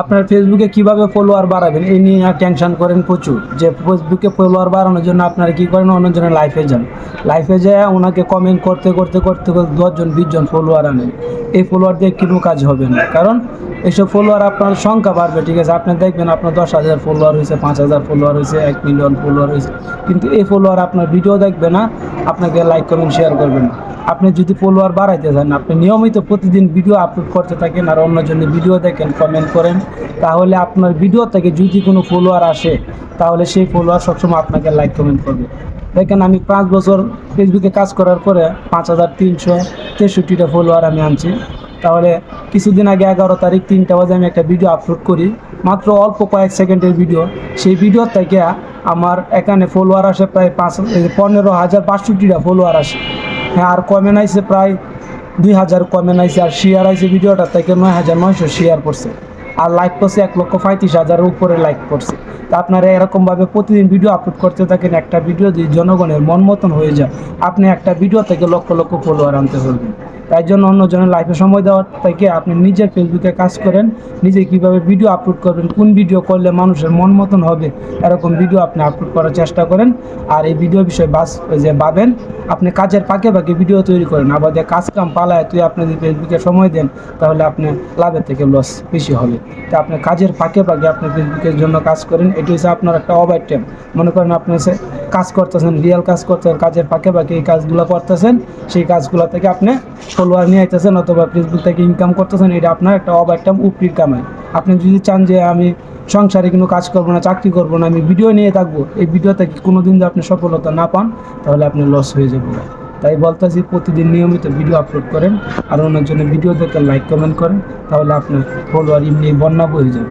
আপনার ফেসবুকে কিভাবে ফলোয়ার বাড়াবেন এই নিয়ে টেনশন করেন প্রচুর, যে ফেসবুকে ফলোয়ার বাড়ানোর জন্য আপনারা কী করেন, অন্যজনের লাইফে যান, লাইফে যেয়ে ওনাকে কমেন্ট করতে করতে করতে করতে 10 জন 20 জন ফলোয়ার আনেন। এই ফলোয়ার দিয়ে কোনো কাজ হবে না, কারণ এইসব ফলোয়ার আপনার সংখ্যা বাড়বে, ঠিক আছে, আপনি দেখবেন আপনার 10,000 ফলোয়ার হয়েছে, 5,000 ফলোয়ার হয়েছে, 1 মিলিয়ন ফলোয়ার হয়েছে, কিন্তু এই ফলোয়ার আপনার ভিডিও দেখবে না, আপনাকে লাইক কমেন্ট শেয়ার করবে না। আপনি যদি ফলোয়ার বাড়াইতে চান, আপনি নিয়মিত প্রতিদিন ভিডিও আপলোড করতে থাকেন আর অন্যজনের ভিডিও দেখেন, কমেন্ট করেন, তাহলে আপনার ভিডিও থেকে যদি কোনো ফলোয়ার আসে, তাহলে সেই ফলোয়ার সবসময় আপনাকে লাইক কমেন্ট করবে। দেখেন আমি 5 বছর ফেসবুকে কাজ করার পরে 5,363টা ফলোয়ার আমি আনছি। তাহলে কিছুদিন আগে 11 তারিখ 3টা বাজে আমি একটা ভিডিও আপলোড করি, মাত্র অল্প কয়েক সেকেন্ডের ভিডিও। সেই ভিডিও থেকে আমার এখানে ফলোয়ার আসে প্রায় 15,562টা ফলোয়ার আসে। হ্যাঁ, আর কমেন্ট আইছে প্রায় 2,000 কমেন্ট আইছে, আর শেয়ার আইছে ভিডিওটা থেকে 9,900 শেয়ার করছে, আর লাইক করছে 1,35,000-এর উপরে লাইক করছে। তা আপনারা এরকমভাবে প্রতিদিন ভিডিও আপলোড করতে থাকেন, একটা ভিডিও যদি জনগণের মন মতন হয়ে যায়, আপনি একটা ভিডিও থেকে লক্ষ লক্ষ ফলোয়ার আনতে পারবেন। তাই জন্য অন্যজনের লাইফে সময় দেওয়ার থেকে আপনি নিজের ফেসবুকে কাজ করেন, নিজে কীভাবে ভিডিও আপলোড করবেন, কোন ভিডিও করলে মানুষের মন মতন হবে, এরকম ভিডিও আপনি আপলোড করার চেষ্টা করেন। আর এই ভিডিও বিষয়ে ভাবেন, আপনি কাজের ফাঁকে ফাঁকে ভিডিও তৈরি করেন, আবার যে কাজ কাম পালায় তুই আপনি যদি ফেসবুকে সময় দেন, তাহলে আপনি লাভের থেকে লস বেশি হবে। তা আপনি কাজের ফাঁকে ফাঁকে আপনি ফেসবুকের জন্য কাজ করেন, এটি হচ্ছে আপনার একটা ওভার টাইম। মনে করেন আপনি কাজ করতেছেন, রিয়েল কাজ করতেছেন, কাজের ফাঁকে ফাঁকে এই কাজগুলো করতেছেন, সেই কাজগুলো থেকে আপনি ফলোয়ার নিয়ে আইতেছেন অথবা ফেসবুক থেকে ইনকাম করতেছেন, এটা আপনার একটা ওভার টাইম উপরির কামাই। আপনি যদি চান যে আমি সংসারে কোনো কাজ করবো না, চাকরি করবো না, আমি ভিডিও নিয়ে থাকবো, এই ভিডিও থেকে কোনো দিন যদি আপনি সফলতা না পান, তাহলে আপনি লস হয়ে যাবে। তাই বলতেছি প্রতিদিন নিয়মিত ভিডিও আপলোড করেন, আর অন্যজনের ভিডিও দেখে লাইক কমেন্ট করেন, তাহলে আপনার ফলোয়ার এমনি বন্যা বয়ে যাবে।